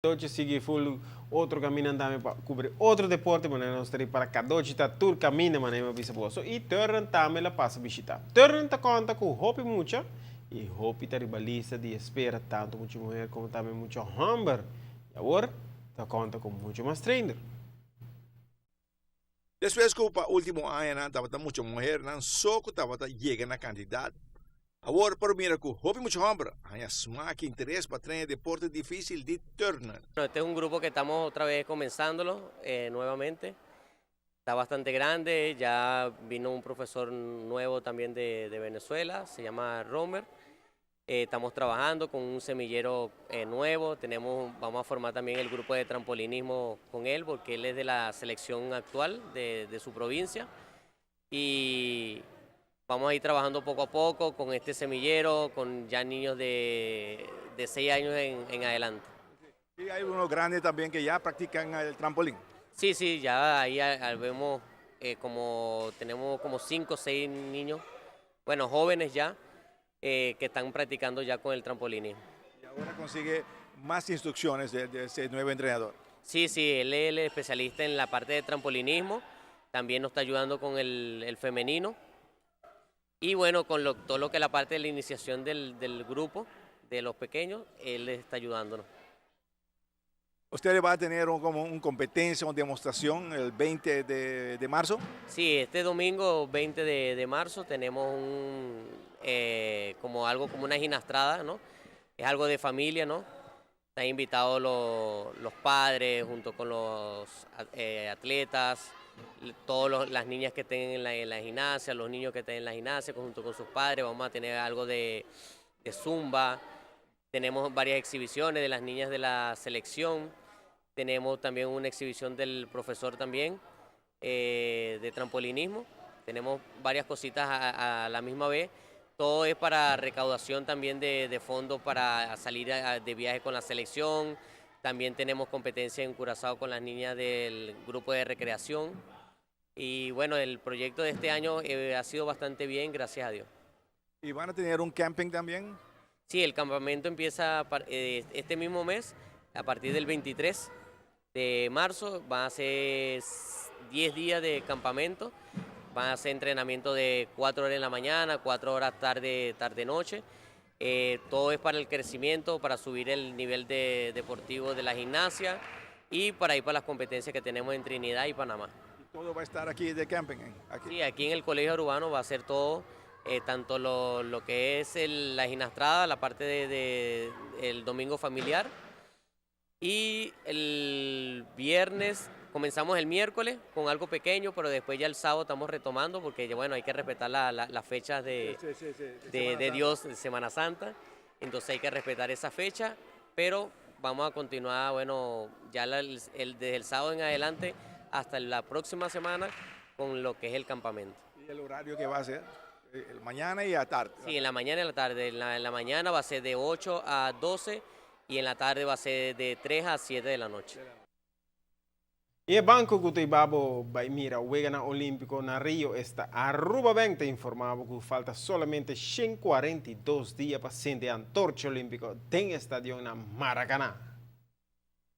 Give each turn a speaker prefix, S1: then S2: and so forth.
S1: Doce sigue full outro caminho também para cobrir outro deporte, mas nós temos para cada doce tá tur caminho, mas não bisa bolso e turn também la passa visitar. Turn tá conta com hopi mucha e hopi tá ribalista de espera tanto muita mulher como também muito hamburger. E agora tá conta com muito mais trainer.
S2: Después que para último año na tabata mucho mujer nan soco tabata llega na cantidad. Agora por mira que hopi mucho hombre, hay que interés para tener deporte difícil de turner.
S3: Bueno, este es un grupo que estamos otra vez comenzándolo nuevamente. Está bastante grande, ya vino un profesor nuevo también de Venezuela, se llama Romer. Estamos trabajando con un semillero nuevo, vamos a formar también el grupo de trampolinismo con él, porque él es de la selección actual de su provincia. Y vamos a ir trabajando poco a poco con este semillero, con ya niños de 6 años en adelante.
S2: Y hay unos grandes también que ya practican el trampolín.
S3: Sí, sí, ya ahí vemos tenemos como 5 o 6 niños, bueno, jóvenes ya, que están practicando ya con el trampolinismo.
S2: Y ahora consigue más instrucciones de ese nuevo entrenador.
S3: Sí, sí, él es el especialista en la parte de trampolinismo, también nos está ayudando con el femenino y bueno, con todo lo que es la parte de la iniciación del grupo, de los pequeños, él está ayudándonos.
S2: ¿Usted va a tener como una competencia, una demostración el 20 de marzo?
S3: Sí, este domingo 20 de marzo tenemos como una ginastrada, ¿no? Es algo de familia, ¿no? Están invitados los padres junto con los atletas, todas las niñas que estén en la gimnasia, los niños que estén en la gimnasia junto con sus padres. Vamos a tener algo de zumba. Tenemos varias exhibiciones de las niñas de la selección. Tenemos también una exhibición del profesor también de trampolinismo. Tenemos varias cositas a la misma vez. Todo es para recaudación también de fondos para salir de viaje con la selección. También tenemos competencia en Curazao con las niñas del grupo de recreación. Y bueno, el proyecto de este año ha sido bastante bien, gracias a Dios.
S2: ¿Y van a tener un camping también?
S3: Sí, el campamento empieza este mismo mes, a partir del 23 de marzo. Van a ser 10 días de campamento. Van a hacer entrenamiento de 4 horas en la mañana, 4 horas tarde-noche. Todo es para el crecimiento, para subir el nivel deportivo de la gimnasia y para ir para las competencias que tenemos en Trinidad y Panamá.
S2: ¿Y todo va a estar aquí de camping? Aquí.
S3: Sí, aquí en el Colegio Urbano va a ser todo, tanto lo que es la ginastrada, la parte el domingo familiar, y el viernes. Comenzamos el miércoles con algo pequeño, pero después ya el sábado estamos retomando porque bueno, hay que respetar las fechas de Dios de Semana Santa, entonces hay que respetar esa fecha, pero vamos a continuar, bueno, ya desde el sábado en adelante hasta la próxima semana con lo que es el campamento.
S2: ¿Y el horario que va a ser? ¿Mañana y a tarde?
S3: Sí, en la mañana y en la tarde. En la mañana va a ser de 8 a 12 y en la tarde va a ser de 3 a 7 de la noche.
S1: E o banco que o Babo vai mira o na Olímpico na Rio está Aruba 20 informava que falta solamente 142 dias para ser de antorcha olímpico tem estadio na Maracanã.